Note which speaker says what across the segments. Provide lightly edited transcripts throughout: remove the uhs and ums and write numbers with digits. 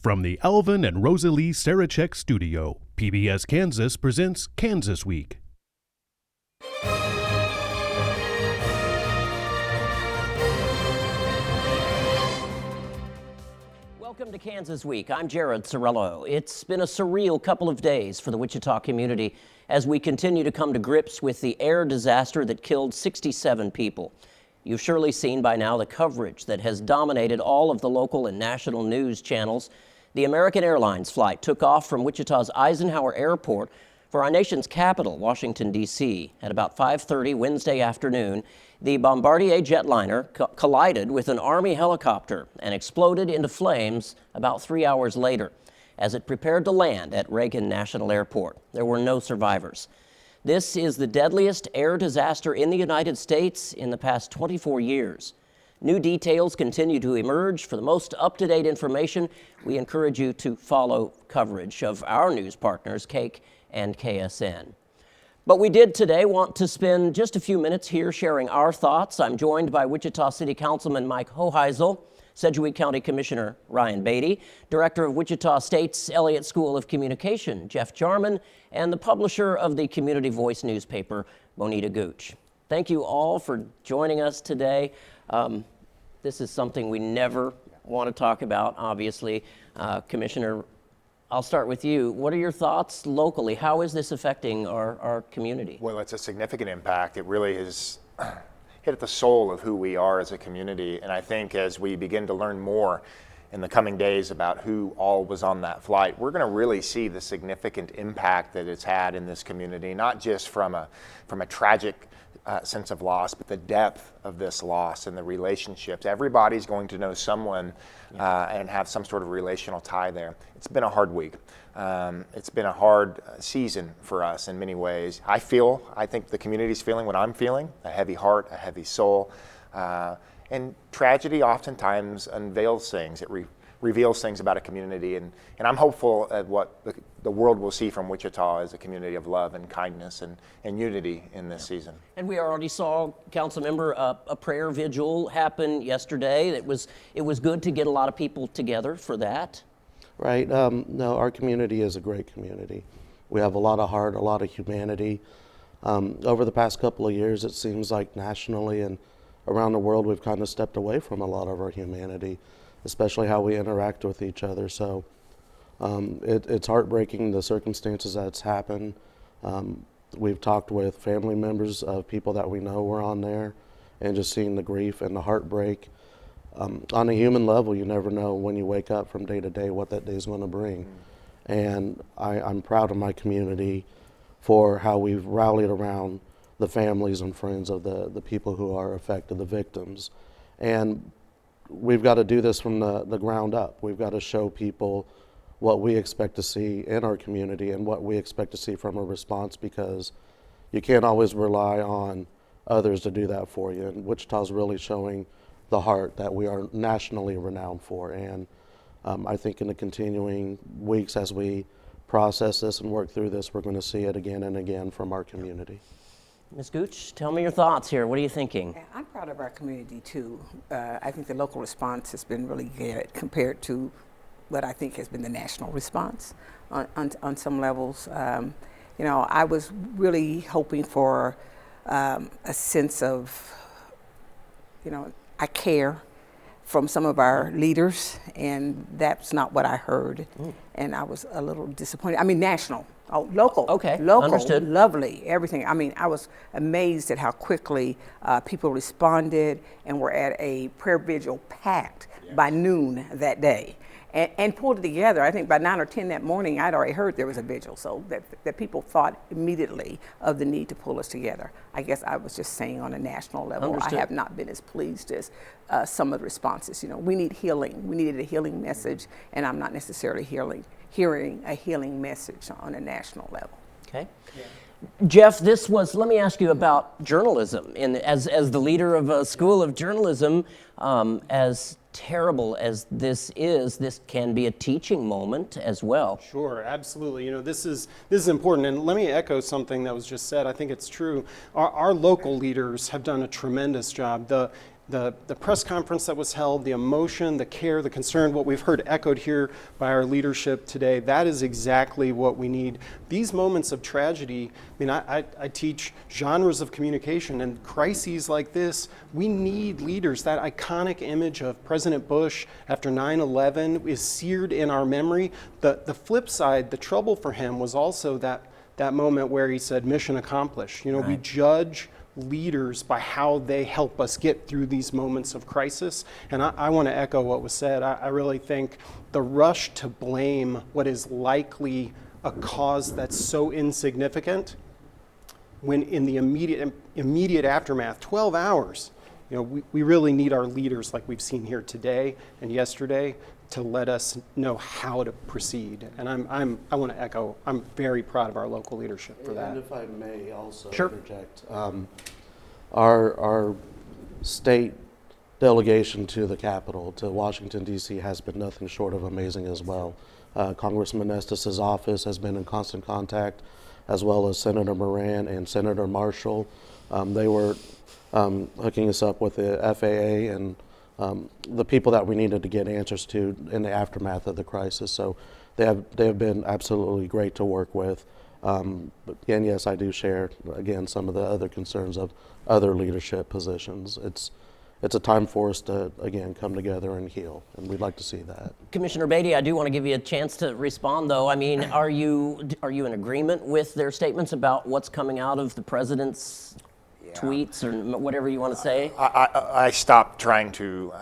Speaker 1: From the Alvin and Rosalie Sarachek studio, PBS Kansas presents Kansas Week.
Speaker 2: Welcome to Kansas Week. I'm Jared Cerullo. It's been a surreal couple of days for the Wichita community as we continue to come to grips with the air disaster that killed 67 people. You've surely seen by now the coverage that has dominated all of the local and national news channels. The American Airlines flight took off from Wichita's Eisenhower Airport for our nation's capital, Washington, D.C. At about 5:30 Wednesday afternoon, the Bombardier jetliner collided with an Army helicopter and exploded into flames about 3 hours later as it prepared to land at Reagan National Airport. There were no survivors. This is the deadliest air disaster in the United States in the past 24 years. New details continue to emerge. For the most up-to-date information, we encourage you to follow coverage of our news partners, KAKE and KSN. But we did today want to spend just a few minutes here sharing our thoughts. I'm joined by Wichita City Councilman Mike Hoheisel, Sedgwick County Commissioner Ryan Beatty, Director of Wichita State's Elliott School of Communication, Jeff Jarman, and the publisher of the Community Voice newspaper, Bonita Gooch. Thank you all for joining us today. This is something we never want to talk about, obviously. Commissioner, I'll start with you. What are your thoughts locally? How is this affecting our community?
Speaker 3: Well, it's a significant impact. It really has hit at the soul of who we are as a community. And I think as we begin to learn more in the coming days about who all was on that flight, we're going to really see the significant impact that it's had in this community, not just from a tragic sense of loss, but the depth of this loss and the relationships. Everybody's going to know someone and have some sort of relational tie there. It's been a hard week. It's been a hard season for us in many ways. I think the community's feeling what I'm feeling, a heavy heart, a heavy soul. And tragedy oftentimes unveils things. It reveals things about a community. And I'm hopeful at what the world will see from Wichita as a community of love and kindness and unity in this season. And
Speaker 2: we already saw, Councilmember, a prayer vigil happen yesterday. It was good to get a lot of people together for that.
Speaker 4: Right. No, our community is a great community. We have a lot of heart, a lot of humanity. Over the past couple of years, it seems like nationally and around the world, we've kind of stepped away from a lot of our humanity, especially how we interact with each other. So it's heartbreaking, the circumstances that's happened. We've talked with family members of people that we know were on there and just seeing the grief and the heartbreak. On a human level, you never know when you wake up from day to day what that day is going to bring. And I'm proud of my community for how we've rallied around the families and friends of the people who are affected, the victims. And we've got to do this from the ground up. We've got to show people what we expect to see in our community and what we expect to see from a response, because you can't always rely on others to do that for you. And Wichita's really showing the heart that we are nationally renowned for. And I think in the continuing weeks as we process this and work through this, we're going to see it again and again from our community.
Speaker 2: Ms. Gooch, tell me your thoughts here. What are you thinking?
Speaker 5: I'm proud of our community too. I think the local response has been really good compared to what I think has been the national response on some levels. I was really hoping for a sense of, I care from some of our leaders, and that's not what I heard. And I was a little disappointed. I mean, national. Oh, local.
Speaker 2: Okay,
Speaker 5: local,
Speaker 2: understood.
Speaker 5: Lovely, everything. I mean, I was amazed at how quickly people responded and were at a prayer vigil packed by noon that day. And pulled it together. I think by 9 or 10 that morning, I'd already heard there was a vigil, so that people thought immediately of the need to pull us together. I guess I was just saying on a national level,
Speaker 2: Understood.
Speaker 5: I have not been as pleased as some of the responses. We need healing. We needed a healing message, and I'm not necessarily hearing a healing message on a national level.
Speaker 2: Okay. Yeah. Jeff, let me ask you about journalism. As the leader of a school of journalism, as terrible as this is, this can be a teaching moment as well.
Speaker 6: Sure, absolutely. This is important, and let me echo something that was just said. I think it's true. Our local leaders have done a tremendous job. the press conference that was held, the emotion, the care, the concern, what we've heard echoed here by our leadership today, that is exactly what we need. These moments of tragedy, I mean, I teach genres of communication, and crises like this, we need leaders. That iconic image of President Bush after 9/11 is seared in our memory. The flip side, the trouble for him was also that moment where he said, mission accomplished. You know, we judge leaders by how they help us get through these moments of crisis. And I want to echo what was said. I really think the rush to blame what is likely a cause that's so insignificant, when in the immediate aftermath, 12 hours, you know, we really need our leaders, like we've seen here today and yesterday, to let us know how to proceed. And I want to echo, I'm very proud of our local leadership for that.
Speaker 4: And if I may also
Speaker 6: Sure.
Speaker 4: interject, our state delegation to the Capitol, to Washington, D.C. has been nothing short of amazing as well. Congressman Estes' office has been in constant contact, as well as Senator Moran and Senator Marshall. They were hooking us up with the FAA and the people that we needed to get answers to in the aftermath of the crisis. So they have been absolutely great to work with. But again, yes, I do share again some of the other concerns of other leadership positions. It's a time for us to again come together and heal, and we'd like to see that.
Speaker 2: Commissioner Beatty, I do want to give you a chance to respond, though. I mean, are you in agreement with their statements about what's coming out of the president's tweets or whatever you want to say?
Speaker 3: I stopped trying to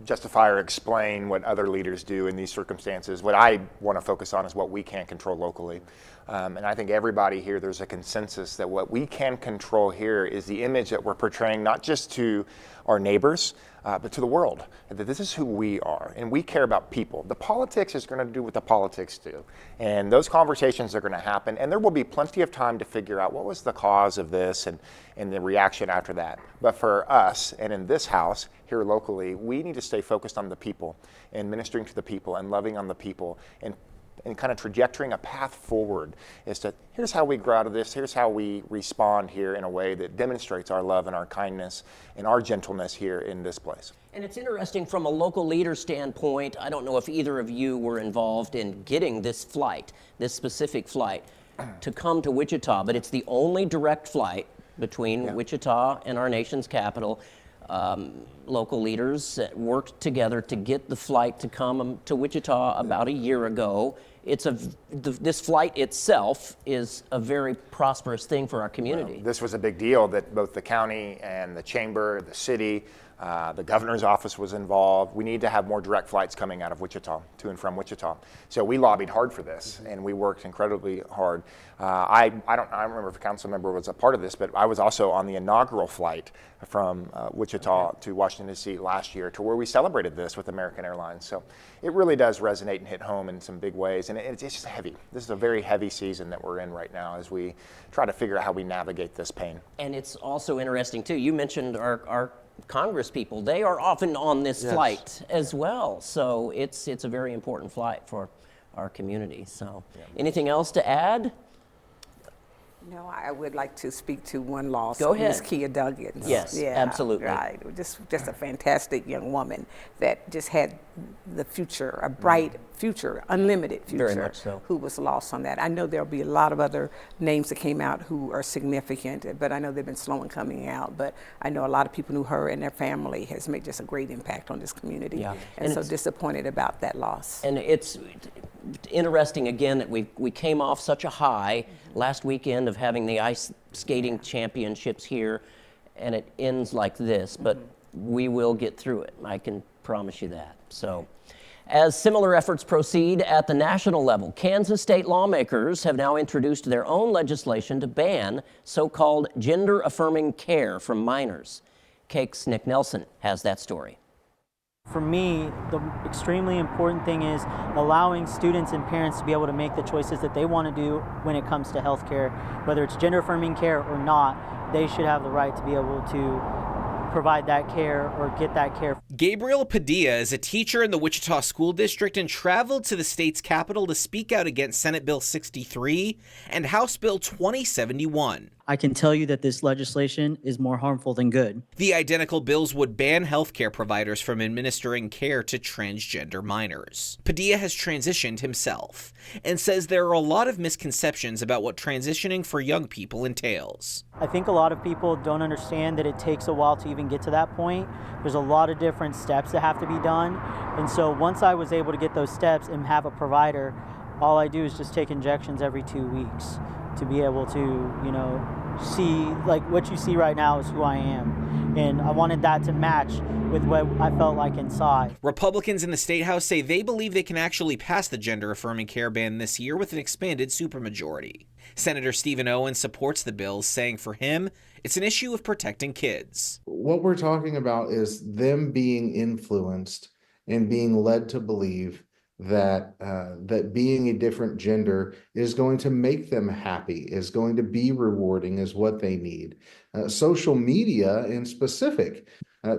Speaker 3: justify or explain what other leaders do in these circumstances. What I want to focus on is what we can control locally. And I think everybody here, there's a consensus that what we can control here is the image that we're portraying, not just to our neighbors, but to the world, that this is who we are, and we care about people. The politics is going to do what the politics do, and those conversations are going to happen, and there will be plenty of time to figure out what was the cause of this and the reaction after that. But for us, and in this house, here locally, we need to stay focused on the people, and ministering to the people, and loving on the people, and kind of trajectorying a path forward is to, here's how we grow out of this, here's how we respond here in a way that demonstrates our love and our kindness and our gentleness here in this place.
Speaker 2: And it's interesting from a local leader standpoint. I don't know if either of you were involved in getting this flight, this specific flight, to come to Wichita, but it's the only direct flight between Wichita and our nation's capital. Local leaders worked together to get the flight to come to Wichita about a year ago. This flight itself is a very prosperous thing for our community.
Speaker 3: Well, this was a big deal that both the county and the chamber, the city, the governor's office was involved. We need to have more direct flights coming out of Wichita, to and from Wichita. So we lobbied hard for this, and we worked incredibly hard. I don't remember if a council member was a part of this, but I was also on the inaugural flight from Wichita to Washington, D.C. last year, to where we celebrated this with American Airlines. So it really does resonate and hit home in some big ways, and it's just heavy. This is a very heavy season that we're in right now as we try to figure out how we navigate this pain.
Speaker 2: And it's also interesting, too. You mentioned our Congress people. They are often on this flight as well. So it's a very important flight for our community. So anything else to add?
Speaker 5: No, I would like to speak to one loss.
Speaker 2: Go ahead.
Speaker 5: Ms. Kia Duggins.
Speaker 2: Yes, absolutely.
Speaker 5: Right. Just a fantastic young woman that just had the future, a bright future, unlimited future.
Speaker 2: Very much so.
Speaker 5: Who was lost on that. I know there'll be a lot of other names that came out who are significant, but I know they've been slow in coming out. But I know a lot of people knew her, and their family has made just a great impact on this community.
Speaker 2: Yeah.
Speaker 5: And so disappointed about that loss.
Speaker 2: And it's interesting again that we came off such a high last weekend of having the ice skating championships here, and it ends like this, but we will get through it. I can promise you that. So as similar efforts proceed at the national level, Kansas state lawmakers have now introduced their own legislation to ban so-called gender-affirming care from minors. Cake's Nick Nelson has that story.
Speaker 7: For me, the extremely important thing is allowing students and parents to be able to make the choices that they want to do when it comes to healthcare. Whether it's gender-affirming care or not, they should have the right to be able to provide that care or get that care.
Speaker 8: Gabriel Padilla is a teacher in the Wichita School District and traveled to the state's capital to speak out against Senate Bill 63 and House Bill 2071.
Speaker 7: I can tell you that this legislation is more harmful than good.
Speaker 8: The identical bills would ban healthcare providers from administering care to transgender minors. Padilla has transitioned himself and says there are a lot of misconceptions about what transitioning for young people entails.
Speaker 7: I think a lot of people don't understand that it takes a while to even get to that point. There's a lot of different steps that have to be done. And so once I was able to get those steps and have a provider, all I do is just take injections every 2 weeks to be able to, see, like what you see right now is who I am. And I wanted that to match with what I felt like inside.
Speaker 8: Republicans in the State House say they believe they can actually pass the gender-affirming care ban this year with an expanded supermajority. Senator Stephen Owen supports the bill, saying for him, it's an issue of protecting kids.
Speaker 9: What we're talking about is them being influenced and being led to believe that being a different gender is going to make them happy, is going to be rewarding, is what they need. Social media in specific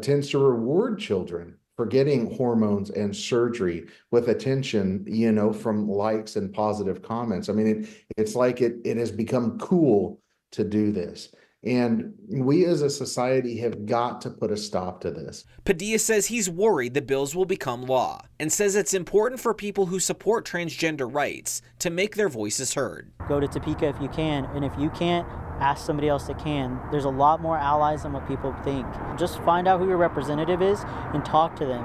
Speaker 9: tends to reward children for getting hormones and surgery with attention, from likes and positive comments. I mean, it's like it has become cool to do this. And we as a society have got to put a stop to this.
Speaker 8: Padilla says he's worried the bills will become law and says it's important for people who support transgender rights to make their voices heard.
Speaker 7: Go to Topeka if you can, and if you can't, ask somebody else that can. There's a lot more allies than what people think. Just find out who your representative is and talk to them.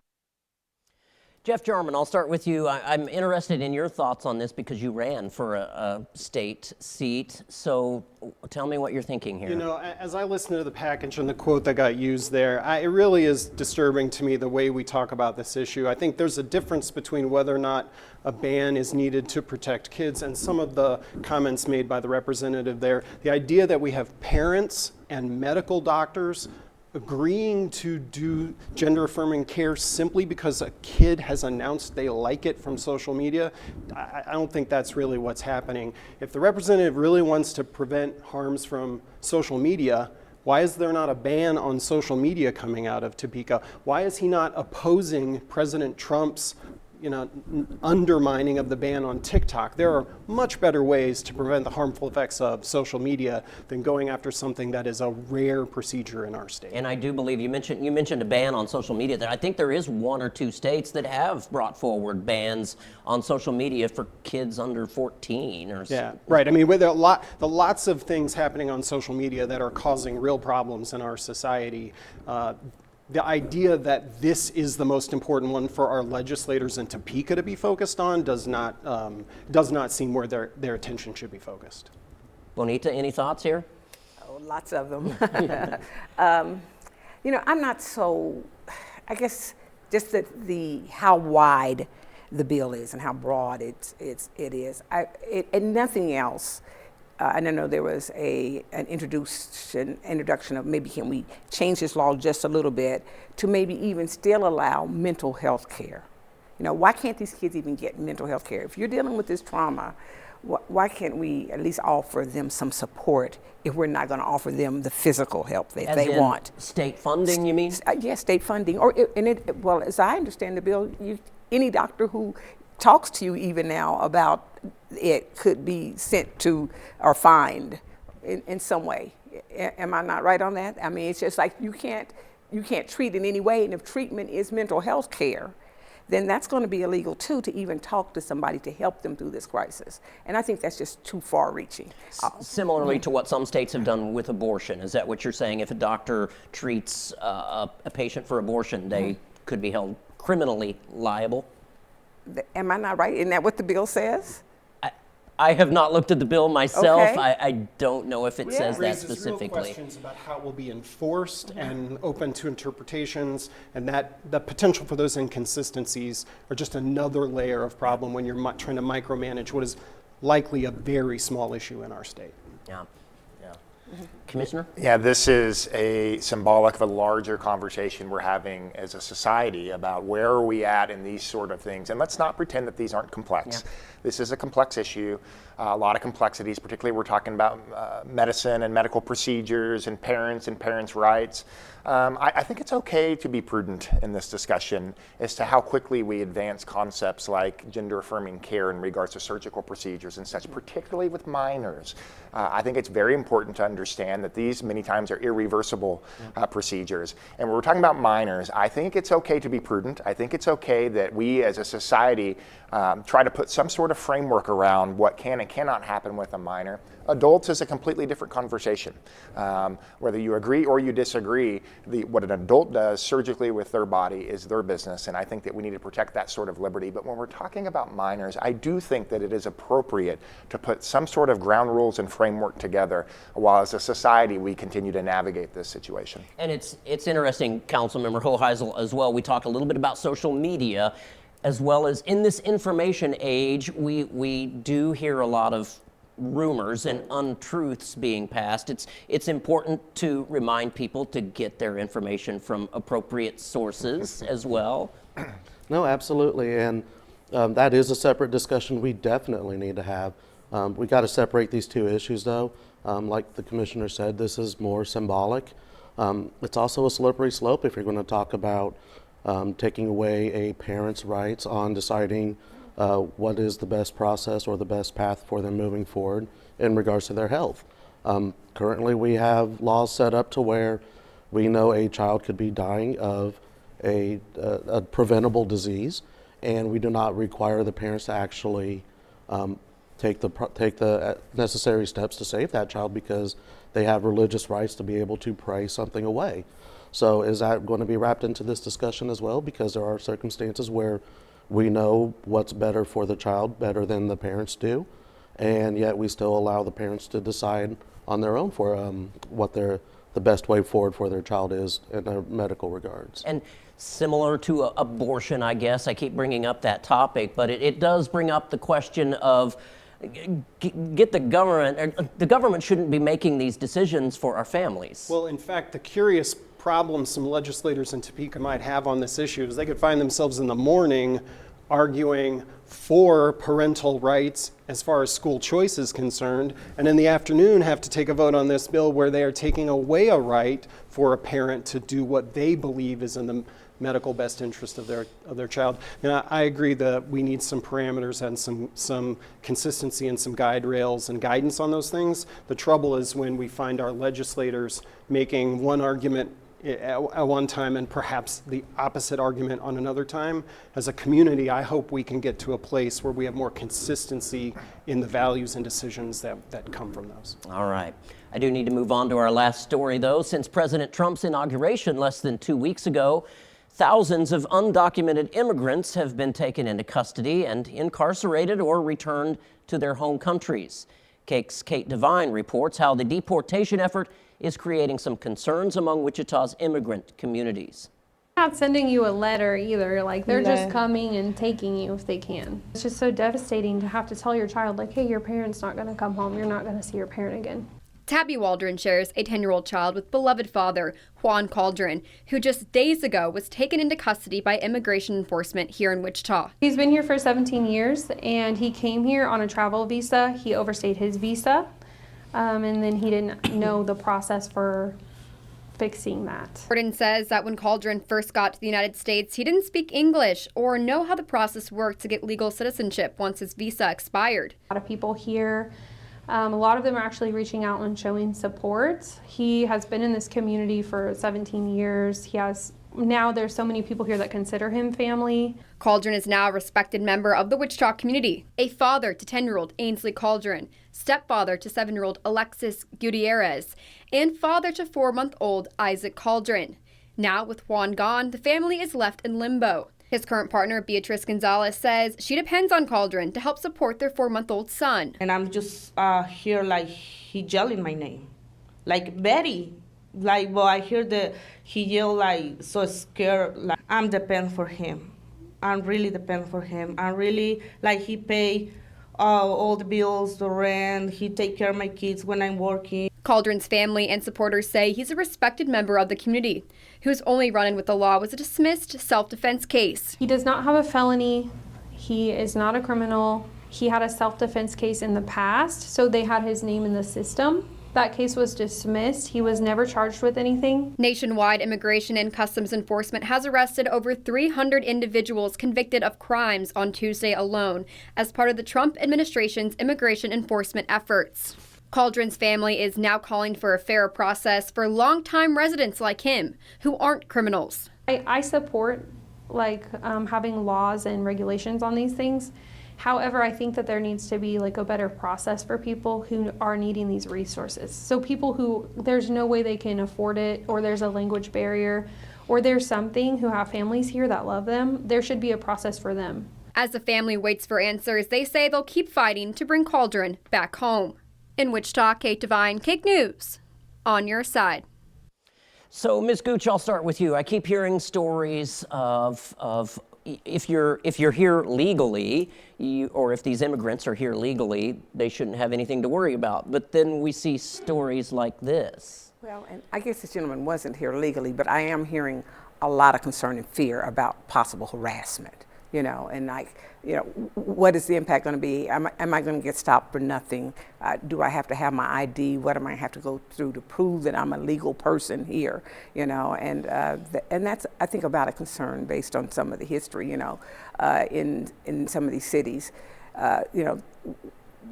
Speaker 2: Jeff Jarman, I'll start with you. I'm interested in your thoughts on this because you ran for a state seat. So tell me what you're thinking here.
Speaker 6: As I listen to the package and the quote that got used there, it really is disturbing to me the way we talk about this issue. I think there's a difference between whether or not a ban is needed to protect kids and some of the comments made by the representative there. The idea that we have parents and medical doctors agreeing to do gender-affirming care simply because a kid has announced they like it from social media, I don't think that's really what's happening. If the representative really wants to prevent harms from social media, why is there not a ban on social media coming out of Topeka? Why is he not opposing President Trump's undermining of the ban on TikTok? There are much better ways to prevent the harmful effects of social media than going after something that is a rare procedure in our state.
Speaker 2: And I do believe you mentioned a ban on social media. I think there is 1 or 2 states that have brought forward bans on social media for kids under 14.
Speaker 6: Yeah, right. I mean, there are lots of things happening on social media that are causing real problems in our society. The idea that this is the most important one for our legislators in Topeka to be focused on does not seem where their attention should be focused.
Speaker 2: Bonita, any thoughts here?
Speaker 5: Oh, lots of them. I'm not so, I guess, just how wide the bill is and how broad it is. And nothing else. And I know there was an introduction of maybe can we change this law just a little bit to maybe even still allow mental health care. Why can't these kids even get mental health care? If you're dealing with this trauma, why can't we at least offer them some support if we're not going to offer them the physical help that they want?
Speaker 2: State funding, you mean?
Speaker 5: Yes, state funding. Well, as I understand the bill, any doctor who talks to you even now about it could be sent to or fined in some way. Am I not right on that? I mean, it's just like you can't treat in any way, and if treatment is mental health care, then that's going to be illegal too, to even talk to somebody to help them through this crisis. And I think that's just too far reaching.
Speaker 2: Similarly to what some states have done with abortion. Is that what you're saying? If a doctor treats a patient for abortion, they could be held criminally liable?
Speaker 5: Am I not right? Isn't that what the bill says?
Speaker 2: I have not looked at the bill myself.
Speaker 5: Okay.
Speaker 2: I don't know if it says that
Speaker 6: raises
Speaker 2: specifically.
Speaker 6: Real questions about how it will be enforced and open to interpretations, and that the potential for those inconsistencies are just another layer of problem when you're trying to micromanage what is likely a very small issue in our state.
Speaker 2: Yeah. Commissioner?
Speaker 3: Yeah, this is symbolic of a larger conversation we're having as a society about where are we at in these sort of things. And let's not pretend that these aren't complex. Yeah. This is a complex issue, a lot of complexities, particularly we're talking about medicine and medical procedures and parents' rights. I think it's okay to be prudent in this discussion as to how quickly we advance concepts like gender-affirming care in regards to surgical procedures and such, particularly with minors. I think it's very important to understand understand that these many times are irreversible procedures. And when we're talking about minors, I think it's okay to be prudent. I think it's okay that we as a society try to put some sort of framework around what can and cannot happen with a minor. Adults is a completely different conversation. Whether you agree or you disagree, what an adult does surgically with their body is their business, and I think that we need to protect that sort of liberty. But when we're talking about minors, I do think that it is appropriate to put some sort of ground rules and framework together while as a society we continue to navigate this situation.
Speaker 2: And it's interesting, Councilmember Hoheisel, as well. We talked a little bit about social media, as well as in this information age, we do hear a lot of rumors and untruths being passed. It's important to remind people to get their information from appropriate sources as well.
Speaker 4: No, absolutely, and that is a separate discussion we definitely need to have. We got to separate these two issues, though. Like the commissioner said, this is more symbolic. It's also a slippery slope if you're going to talk about taking away a parent's rights on deciding what is the best process or the best path for them moving forward in regards to their health. Currently, we have laws set up to where we know a child could be dying of a preventable disease, and we do not require the parents to actually take the necessary steps to save that child because they have religious rights to be able to pray something away. So is that going to be wrapped into this discussion as well? Because there are circumstances where we know what's better for the child better than the parents do, and yet we still allow the parents to decide on their own for what the best way forward for their child is in their medical regards.
Speaker 2: And similar to abortion, I guess, I keep bringing up that topic, but it does bring up the question of get the government shouldn't be making these decisions for our families.
Speaker 6: Well, in fact, the curious problem some legislators in Topeka might have on this issue is they could find themselves in the morning arguing for parental rights as far as school choice is concerned, and in the afternoon have to take a vote on this bill where they are taking away a right for a parent to do what they believe is in the medical best interest of their child. And I agree that we need some parameters and some consistency and some guide rails and guidance on those things. The trouble is when we find our legislators making one argument at one time and perhaps the opposite argument on another time. As a community, I hope we can get to a place where we have more consistency in the values and decisions that come from those.
Speaker 2: All right. I do need to move on to our last story, though. Since President Trump's inauguration less than 2 weeks ago, thousands of undocumented immigrants have been taken into custody and incarcerated or returned to their home countries. KAKE's Kate Devine reports how the deportation effort is creating some concerns among Wichita's immigrant communities.
Speaker 10: Not sending you a letter either, like they're just coming and taking you if they can. It's just so devastating to have to tell your child, like, hey, your parent's not going to come home, you're not going to see your parent again.
Speaker 11: Tabby Waldron shares a 10-year-old child with beloved father, Juan Caldron, who just days ago was taken into custody by immigration enforcement here in Wichita.
Speaker 10: He's been here for 17 years, and he came here on a travel visa. He overstayed his visa, and then he didn't know the process for fixing that.
Speaker 11: Gordon says that when Caldron first got to the United States, he didn't speak English or know how the process worked to get legal citizenship once his visa expired.
Speaker 10: A lot of people here, a lot of them are actually reaching out and showing support. He has been in this community for 17 years. Now there's so many people here that consider him family.
Speaker 11: Caldron is now a respected member of the Wichita community, a father to 10-year-old Ainsley Caldron, stepfather to 7-year-old Alexis Gutierrez, and father to 4-month-old Isaac Caldron. Now with Juan gone, the family is left in limbo. His current partner, Beatrice Gonzalez, says she depends on Caldron to help support their 4-month-old son.
Speaker 12: And I'm just here like he yelling my name, like Betty. Like, well, I hear he yell like so scared. Like, I'm dependent for him. I'm really dependent for him. I'm really like he pay all the bills, the rent. He take care of my kids when I'm working.
Speaker 11: Caldron's family and supporters say he's a respected member of the community, whose only run-in with the law was a dismissed self-defense case.
Speaker 10: He does not have a felony. He is not a criminal. He had a self-defense case in the past, so they had his name in the system. That case was dismissed. He was never charged with anything.
Speaker 11: Nationwide, Immigration and Customs Enforcement has arrested over 300 individuals convicted of crimes on Tuesday alone as part of the Trump administration's immigration enforcement efforts. Cauldron's family is now calling for a fair process for longtime residents like him who aren't criminals.
Speaker 10: I support having laws and regulations on these things. However, I think that there needs to be a better process for people who are needing these resources. So people who there's no way they can afford it, or there's a language barrier, or there's something, who have families here that love them, there should be a process for them.
Speaker 11: As the family waits for answers, they say they'll keep fighting to bring Cauldron back home. In Wichita, Kate Devine, KIC News, on your side.
Speaker 2: So, Ms. Gooch, I'll start with you. I keep hearing stories of if you're here legally, or if these immigrants are here legally, they shouldn't have anything to worry about. But then we see stories like this.
Speaker 5: Well, and I guess this gentleman wasn't here legally, but I am hearing a lot of concern and fear about possible harassment. What is the impact going to be? Am I going to get stopped for nothing? Do I have to have my ID? What am I have to go through to prove that I'm a legal person here? And that's, I think, about a concern based on some of the history, in some of these cities.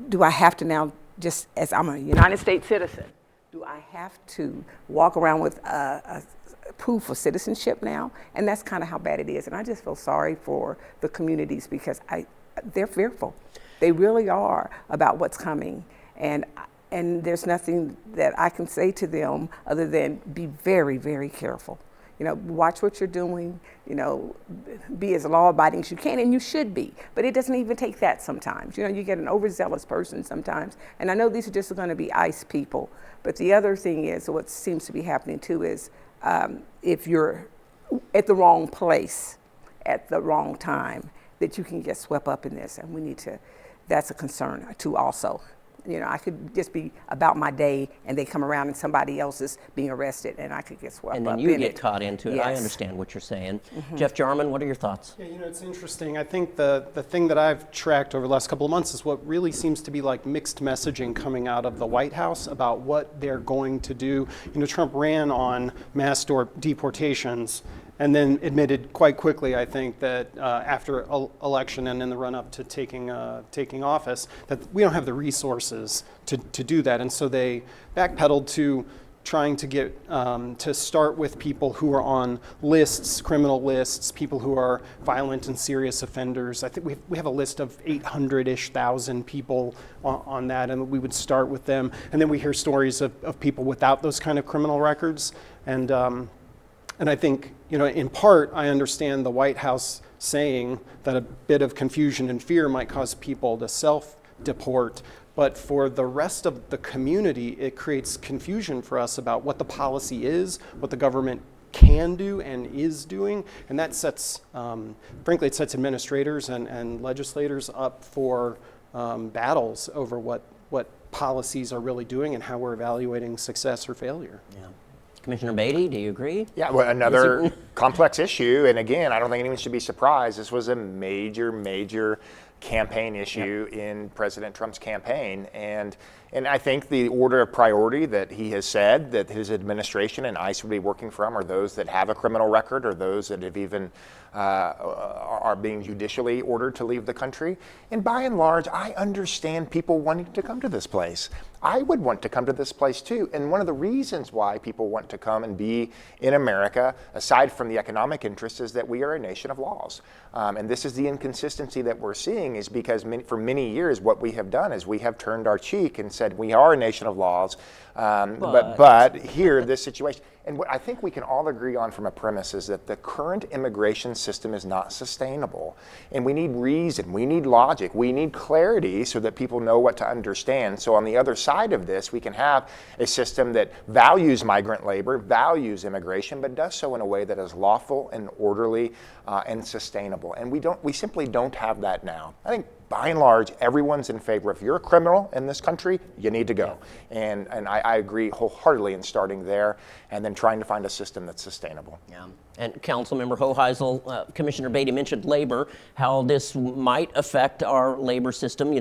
Speaker 5: Do I have to now, just as I'm a United States citizen, do I have to walk around with a proof of citizenship now? And that's kind of how bad it is. And I just feel sorry for the communities, because they're fearful. They really are about what's coming. And there's nothing that I can say to them other than be very, very careful. Watch what you're doing, be as law-abiding as you can, and you should be. But it doesn't even take that sometimes. You get an overzealous person sometimes. And I know these are just going to be ICE people. But the other thing is, what seems to be happening too is, if you're at the wrong place at the wrong time, that you can get swept up in this. And that's a concern too also. I could just be about my day and they come around and somebody else is being arrested and I could get swept up in it.
Speaker 2: And then you get caught into it.
Speaker 5: Yes.
Speaker 2: I understand what you're saying. Mm-hmm. Jeff Jarman, what are your thoughts?
Speaker 6: Yeah, it's interesting. I think the thing that I've tracked over the last couple of months is what really seems to be like mixed messaging coming out of the White House about what they're going to do. Trump ran on mass deportations and then admitted quite quickly, I think, that after election and in the run-up to taking office, that we don't have the resources to do that. And so they backpedaled to trying to get to start with people who are on lists, criminal lists, people who are violent and serious offenders. I think we have a list of 800-ish thousand people on that, and we would start with them. And then we hear stories of people without those kind of criminal records. And I think, in part, I understand the White House saying that a bit of confusion and fear might cause people to self-deport. But for the rest of the community, it creates confusion for us about what the policy is, what the government can do and is doing. And that sets, frankly, it sets administrators and legislators up for battles over what policies are really doing and how we're evaluating success or failure.
Speaker 2: Yeah. Commissioner Beatty, do you agree?
Speaker 3: Yeah, well, another complex issue, and again, I don't think anyone should be surprised. This was a major campaign issue in President Trump's campaign, and I think the order of priority that he has said that his administration and ICE would be working from are those that have a criminal record or those that have even are being judicially ordered to leave the country. And by and large, I understand people wanting to come to this place. I would want to come to this place too. And one of the reasons why people want to come and be in America, aside from the economic interest, is that we are a nation of laws. And this is the inconsistency that we're seeing, is because for many years what we have done is we have turned our cheek and said we are a nation of laws, but here, this situation. And what I think we can all agree on from a premise is that the current immigration system is not sustainable. And we need reason, we need logic, we need clarity so that people know what to understand. So on the other side of this, we can have a system that values migrant labor, values immigration, but does so in a way that is lawful and orderly and sustainable. And we simply don't have that now. I think by and large, everyone's in favor. If you're a criminal in this country, you need to go. And I agree wholeheartedly in starting there and then trying to find a system that's sustainable.
Speaker 2: Yeah. And Councilmember Hoheisel, Commissioner Beatty mentioned labor, how this might affect our labor system.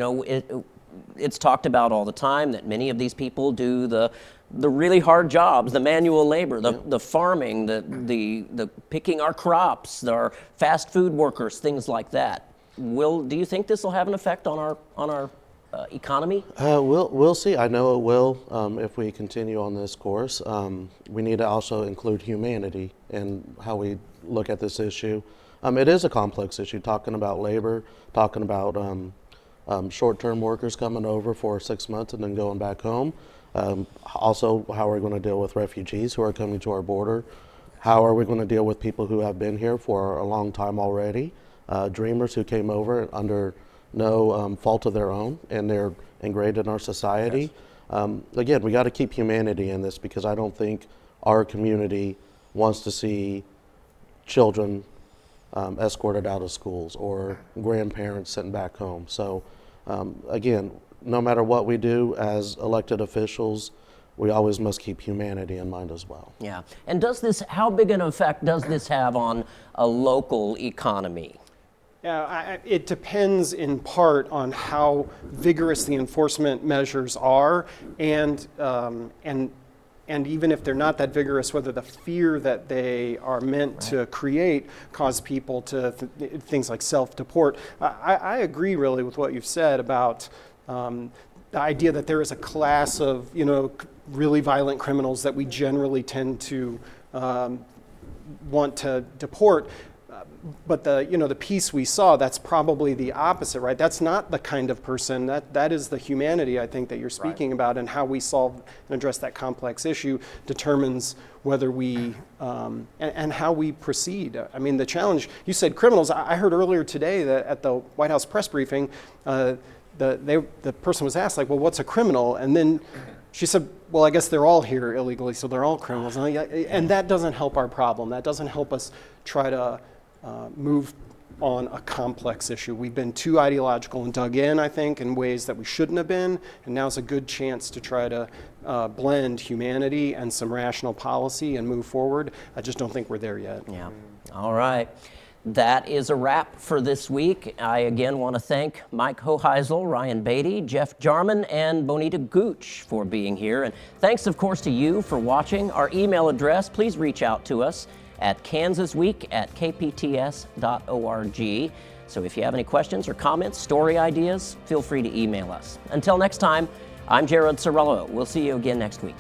Speaker 2: It's talked about all the time that many of these people do the really hard jobs, the manual labor, the farming, the picking our crops, our fast food workers, things like that. Do you think this will have an effect on our economy?
Speaker 4: We'll see. I know it will if we continue on this course. We need to also include humanity in how we look at this issue. It is a complex issue, talking about labor, talking about short-term workers coming over for 6 months and then going back home. Also, how are we going to deal with refugees who are coming to our border? How are we going to deal with people who have been here for a long time already? Dreamers who came over under no fault of their own, and they're ingrained in our society. Yes. Again, we got to keep humanity in this, because I don't think our community wants to see children escorted out of schools or grandparents sent back home. So again, no matter what we do as elected officials, we always must keep humanity in mind as well.
Speaker 2: Yeah. And how big an effect does this have on a local economy?
Speaker 6: Yeah, it depends in part on how vigorous the enforcement measures are, and even if they're not that vigorous, whether the fear that they are meant to create cause people to things like self-deport. I agree really with what you've said about the idea that there is a class of really violent criminals that we generally tend to want to deport. But the piece we saw, that's probably the opposite, right? That's not the kind of person, that is the humanity, I think, that you're speaking about, and how we solve and address that complex issue determines whether we, and how we proceed. I mean, the challenge, you said criminals. I heard earlier today that at the White House press briefing, the person was asked, like, well, what's a criminal? And then she said, well, I guess they're all here illegally, so they're all criminals. And that doesn't help our problem. That doesn't help us try to move on a complex issue. We've been too ideological and dug in, I think, in ways that we shouldn't have been, and now's a good chance to try to blend humanity and some rational policy and move forward. I just don't think we're there yet.
Speaker 2: Yeah. All right. That is a wrap for this week. I again want to thank Mike Hoheisel, Ryan Beatty, Jeff Jarman, and Bonita Gooch for being here. And thanks, of course, to you for watching. Our email address, please reach out to us at kansasweek@kpts.org. So if you have any questions or comments, story ideas, feel free to email us. Until next time, I'm Jared Cerullo. We'll see you again next week.